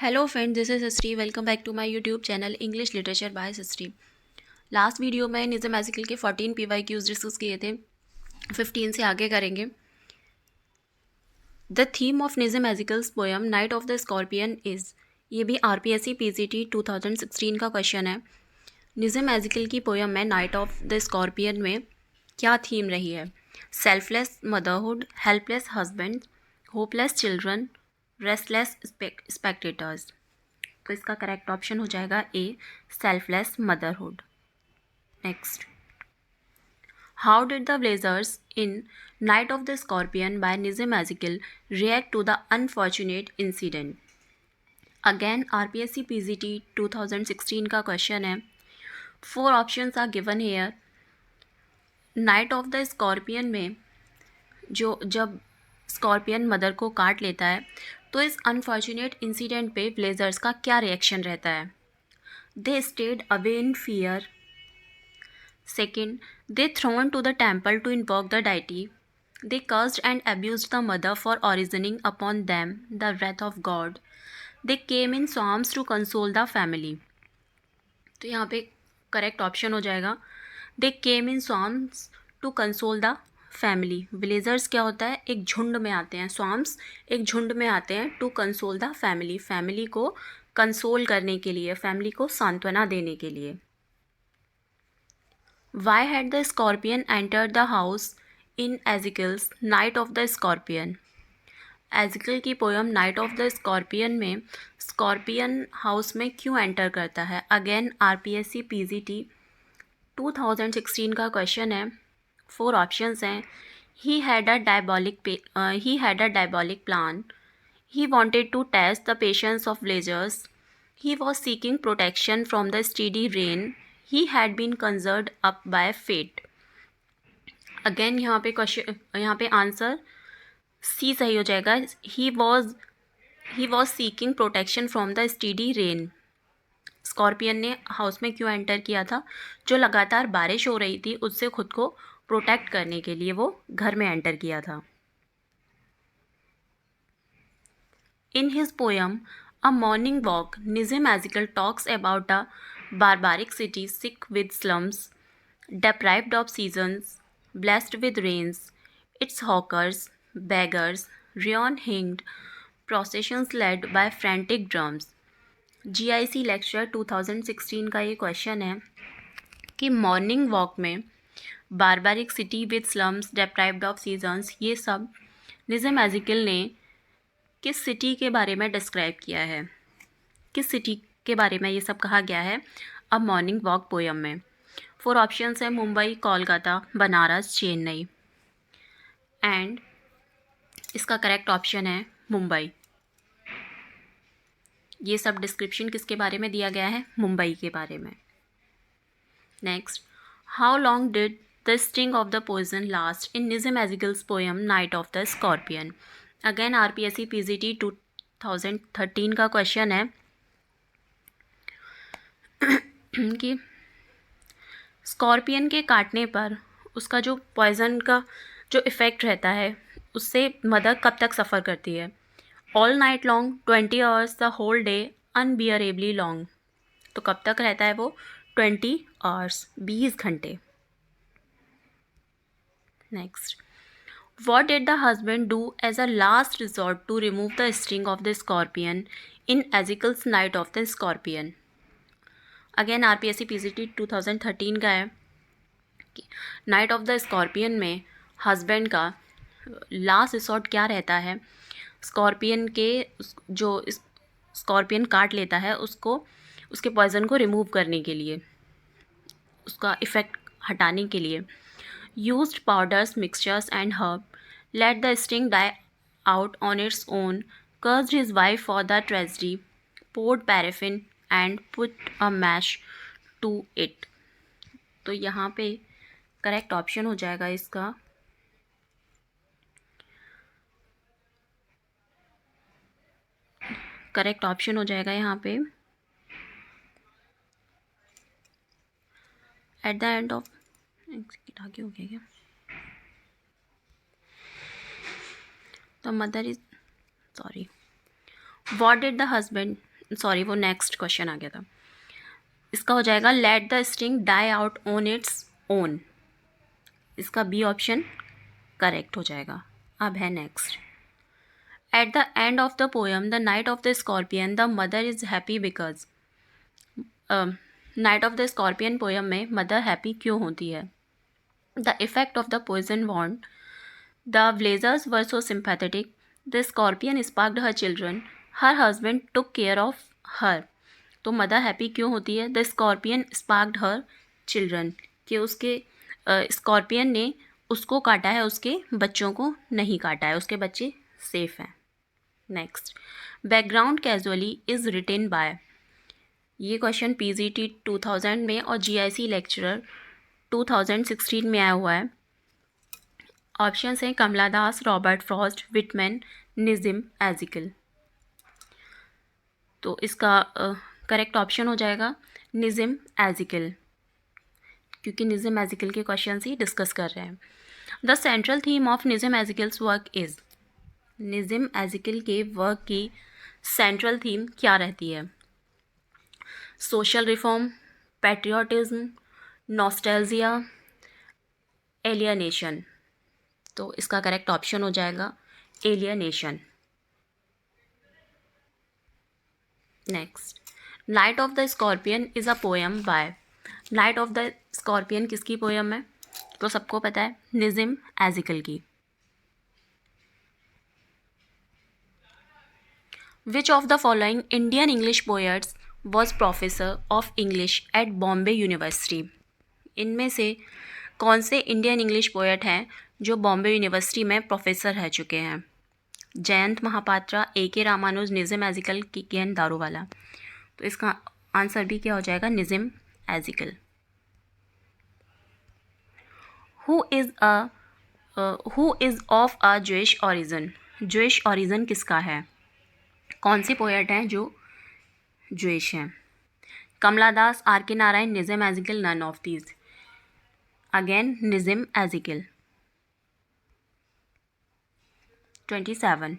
Hello friend, this is history. Welcome back to my YouTube channel English literature by history. Last video में Nissim magical के 14 PYQs discuss किए थे, 15 से आगे करेंगे। The theme of Nissim Ezekiel's poem night of the scorpion is, ये भी RPSC PGT 2016 का क्वेश्चन है। निज़म मैजिकल की पोएम में नाइट ऑफ द स्कॉर्पियन में क्या थीम रही है? Selfless motherhood, helpless husband, hopeless children, restless spectators. तो इसका करेक्ट ऑप्शन हो जाएगा A, selfless motherhood. Next, how did the villagers in night of the scorpion by Nissim Ezekiel react to the unfortunate incident? Again RPSC PGT 2016 का question है। 4 options are given here. Night of the scorpion में जब scorpion mother को काट लेता है तो इस अनफॉर्चुनेट इंसिडेंट पे ब्लेजर्स का क्या रिएक्शन रहता है? They stayed away in fear. Second, they thrown to the temple to invoke the deity. They cursed and abused the mother for originating upon them the wrath of God. They came in swarms to console the family. तो यहाँ पे correct option हो जाएगा they came in swarms to console the family. Villagers क्या होता है? एक झुंड में आते हैं। स्वाम्स एक झुंड में आते हैं to console the family, family को कंसोल करने के लिए, फैमिली को सांत्वना देने के लिए। Why had the scorpion entered the house in Ezekiel's Night of the Scorpion? एजिकल की poem night of the scorpion में स्कॉर्पियन हाउस में क्यों एंटर करता है? अगेन RPSC PGT 2016 का क्वेश्चन है। 4 ऑप्शंस हैं। He had a diabolic plan, he wanted to test the patience of villagers, he was seeking protection from the steady rain, he had been conjured up by fate. Again यहाँ पे answer C सही हो जाएगा। He was seeking protection from the steady rain. Scorpion ने house में क्यों enter किया था? जो लगातार बारिश हो रही थी उससे खुद को प्रोटेक्ट करने के लिए वो घर में एंटर किया था। In his poem, A Morning Walk, Nizam Ezekiel talks about a barbaric city sick with slums, deprived of seasons, blessed with rains, its hawkers, beggars, ruin hanged, processions led by frantic drums. GIC lecture 2016 का ये question है कि morning walk में barbaric city with slums, deprived of seasons, ये सब निज़म एज़िकिल ने किस city के बारे में डिस्क्राइब किया है? किस सिटी के बारे में ये सब कहा गया है अ मॉर्निंग वॉक पोयम में? 4 ऑप्शंस हैं। मुंबई, कोलकाता, बनारस, चेन्नई। एंड इसका करेक्ट ऑप्शन है मुंबई। ये सब डिस्क्रिप्शन किसके बारे में दिया गया है? मुंबई के बारे में। Next, how long did the sting of the poison last in Nissim Ezekiel's poem night of the scorpion? Again RPSC PGT 2013 का क्वेश्चन है कि स्कॉर्पियन के काटने पर उसका जो पॉइजन का जो इफ़ेक्ट रहता है उससे मदर कब तक सफ़र करती है? All night long, 20 hours, the whole day, unbearably long. तो कब तक रहता है वो? 20 आवर्स, 20 घंटे। Next, what did the husband do as a last resort to remove the sting of the scorpion in Ezekiel's Night of the Scorpion? Again RPSC PGT 2013 का है कि नाइट ऑफ द स्कॉर्पियन में husband का last resort क्या रहता है? Scorpion के जो स्कॉर्पियन काट लेता है उसको, उसके पॉइजन को रिमूव करने के लिए, उसका इफ़ेक्ट हटाने के लिए used powders, mixtures and herb, let the sting die out on its own, cursed his wife for the tragedy, poured paraffin and put a match to it. तो यहाँ पे करेक्ट ऑप्शन हो जाएगा इसका करेक्ट ऑप्शन हो जाएगा यहाँ पे एट द एंड ऑफ आगे हो गया क्या? तो mother is sorry, what did the husband sorry, वो नेक्स्ट क्वेश्चन आ गया था। इसका हो जाएगा let the string die out on its own. इसका बी ऑप्शन करेक्ट हो जाएगा। अब है next. At the end of the poem the night of the scorpion the mother is happy because. Night of the scorpion poem में mother happy क्यों होती है? The effect of the poison wand, the blazers were so sympathetic, the scorpion spared her children, her husband took care of her. तो mother happy क्यों होती है? The scorpion spared her children, कि उसके scorpion ने उसको काटा है, उसके बच्चों को नहीं काटा है, उसके बच्चे सेफ हैं। Next, background casually is written by. ये क्वेश्चन PGT 2000 में और GIC लेक्चरर 2016 में आया हुआ है। ऑप्शंस हैं कमला दास, रॉबर्ट फ्रॉस्ट, विटमैन, निज़िम एजिकल। तो इसका करेक्ट ऑप्शन हो जाएगा निज़िम एजिकल, क्योंकि निज़िम एजिकल के क्वेश्चन ही डिस्कस कर रहे हैं। The central theme of Nissim Ezekiel's work is. Nissim Ezekiel के वर्क की सेंट्रल थीम क्या रहती है? Social reform, patriotism, nostalgia, alienation. तो इसका करेक्ट ऑप्शन हो जाएगा alienation. Next, night of the scorpion is a poem by. Night of the scorpion किसकी पोएम है? तो सबको पता है निज़िम एजिकल की। Which of the following Indian English poets was professor of English at Bombay university. इनमें से कौन से इंडियन इंग्लिश पोएट हैं जो बॉम्बे यूनिवर्सिटी में प्रोफेसर रह चुके हैं? Jayant Mohapatra, AK Ramanuj, Nissim एजिकल, KN Daruwalla. तो इसका आंसर भी क्या हो जाएगा? Nissim Ezekiel. Who is of a Jewish origin. Jewish origin किसका है? कौन से पोएट हैं जो ज्विश हैं? Kamala Das, RK Narayan, Nissim Ezekiel, none of these. Again Nissim Ezekiel. 27.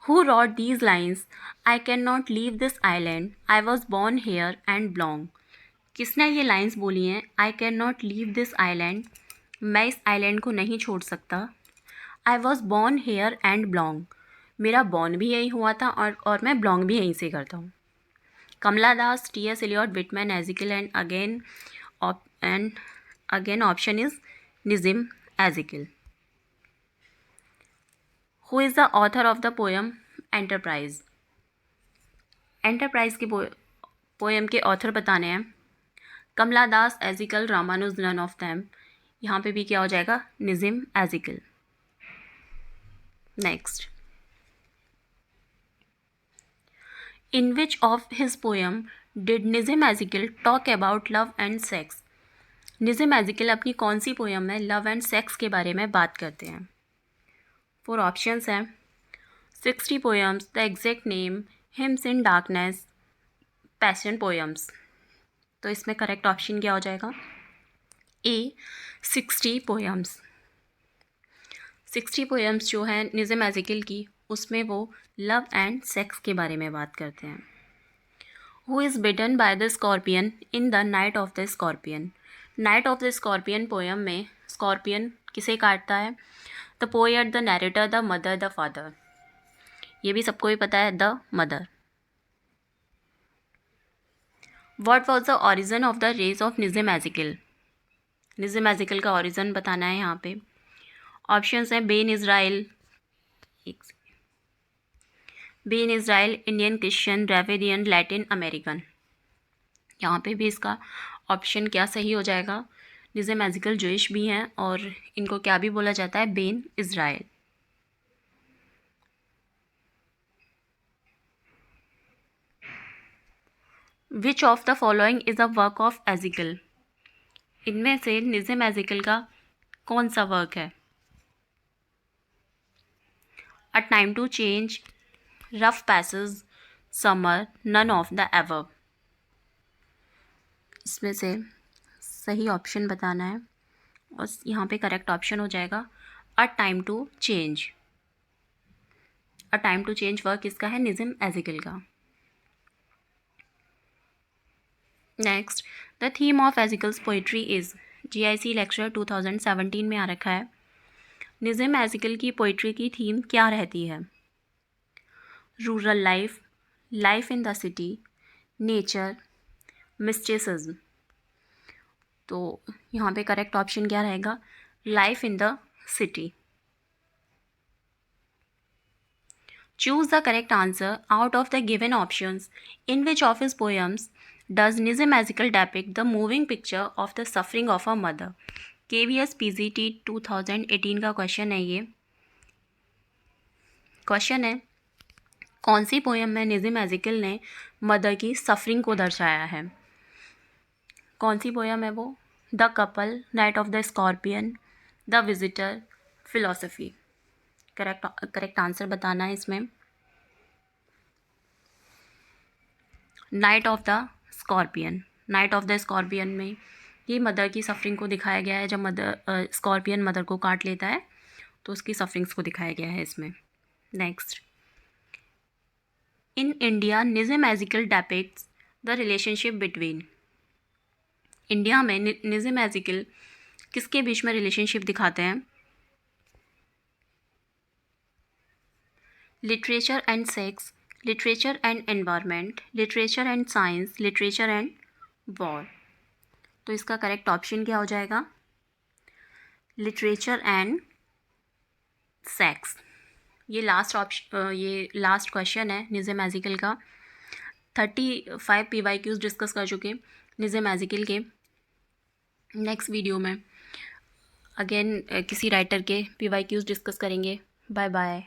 Who wrote these lines? I cannot leave this island. I was born here and belong. किसने ये लाइंस बोली हैं? I cannot leave this island. मैं इस आइलैंड को नहीं छोड़ सकता। I was born here and belong. मेरा बॉर्न भी यहीं हुआ था और मैं बिलोंग भी यहीं से करता हूँ। Kamala Das, TS Eliot, Whitman Ezekiel and again option is Nissim Ezekiel. Who is the author of the poem enterprise. Enterprise की पोएम के ऑथर बताने हैं Kamala Das, Ezekiel, Ramanuja, none of them. यहाँ पे भी क्या हो जाएगा? Nissim Ezekiel. Next, in which of his poem did Nissim Ezekiel talk about love and sex. Nissim Ezekiel अपनी कौन सी पोएम में लव एंड सेक्स के बारे में बात करते हैं? 4 ऑप्शंस हैं 60 poems, the exact name, hymns in darkness, passion poems. तो इसमें करेक्ट ऑप्शन क्या हो जाएगा? A 60 poems. 60 पोएम्स जो हैं निज़िम एजिकल की, उसमें वो लव एंड सेक्स के बारे में बात करते हैं। Who is bitten by the scorpion in the night of the scorpion. Night of the scorpion poem में स्कॉर्पियन किसे काटता है? The poet, the narrator, the mother, the father. ये भी सबको ही पता है, the mother. What was the origin of the race of Nissim Ezekiel. Nissim Ezekiel का ऑरिजन बताना है यहाँ पे। ऑप्शंस हैं Bene Israel, Indian Christian, Dravidian, Latin American. यहाँ पे भी इसका ऑप्शन क्या सही हो जाएगा? निज़िम एजिकल ज्यूइश भी हैं और इनको क्या भी बोला जाता है? Bene Israel. Which of the following is a work of Ezekiel. इनमें से निज़िम एजिकल का कौन सा वर्क है? A time to change, rough passage, summer, none of the above. इसमें से सही ऑप्शन बताना है और यहाँ पे करेक्ट ऑप्शन हो जाएगा a time to change. A time to change work किसका है? निज़िम एज़िकल का। Next, the theme of Ezekiel's poetry is, GIC lecture 2017 में आ रखा है। निज़िम एज़िकल की पोइट्री की थीम क्या रहती है? Rural life, life in the city, nature, mysticism. तो यहाँ पे करेक्ट ऑप्शन क्या रहेगा? Life in the city. Choose the correct answer out of the given options. In which of his poems does Nizam Ezekiel depict the moving picture of the suffering of a mother? KVS PGT 2018 का question है ये। Question है, कौन सी poem में निज़िम एज़िकिल ने mother की suffering को दर्शाया है? कौन सी पोएम है वो? The couple, night of the scorpion, the visitor, philosophy. Correct answer बताना है इसमें। Night of the scorpion. Night of the scorpion में ये मदर की सफरिंग को दिखाया गया है। जब स्कॉर्पियन मदर को काट लेता है तो उसकी सफरिंग्स को दिखाया गया है इसमें। Next, in India Nissim Ezekiel depicts the relationship between. India में निज़िम एज़िकिल किसके बीच में रिलेशनशिप दिखाते हैं? Literature and sex, literature and environment, literature and science, literature and war. तो इसका करेक्ट ऑप्शन क्या हो जाएगा? Literature and sex. ये लास्ट क्वेश्चन है निज़िम एज़िकिल का। 35 PYQs डिस्कस कर चुके निज़िम एज़िकिल के। नेक्स्ट वीडियो में अगेन किसी राइटर के PYQs डिस्कस करेंगे। Bye bye.